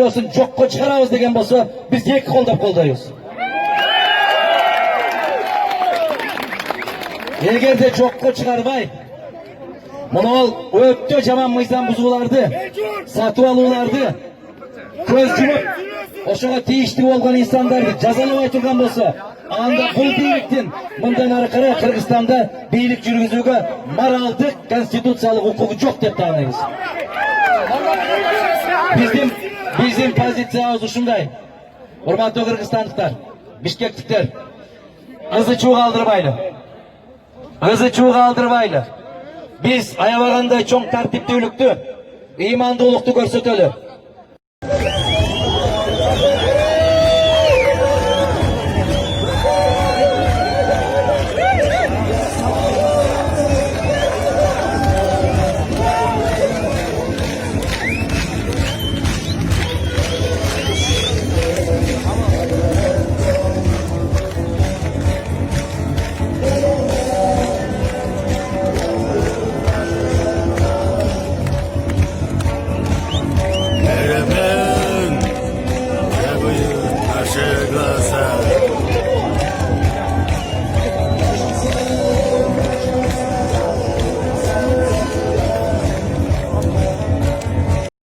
olsun jokko çıkarabız degen bolsa biz iki koldap koldayız. Egerde jokko çıkarbay, bunu öptü jaman mıyzan buzulardı, satıp alууlardı, köz jumup oşoga тийиштүү болгон insanlardı жазалабай турган болса, анда бул бийликтин мындан аркары Кыргызстанда бийлик жүргүзүүгө моралдык, конституциялык укугу жок деп таанайбыз. Bizim pozisyonumuz ушундай. Урматтуу кыргызстандыктар, бишкектиктер, ызы чуу калтырбайлы. Ызы чуу калтырбайлы. Biz аябагандай чоң тартиптүүлүктү, ыймандуулукту көрсөтөлү.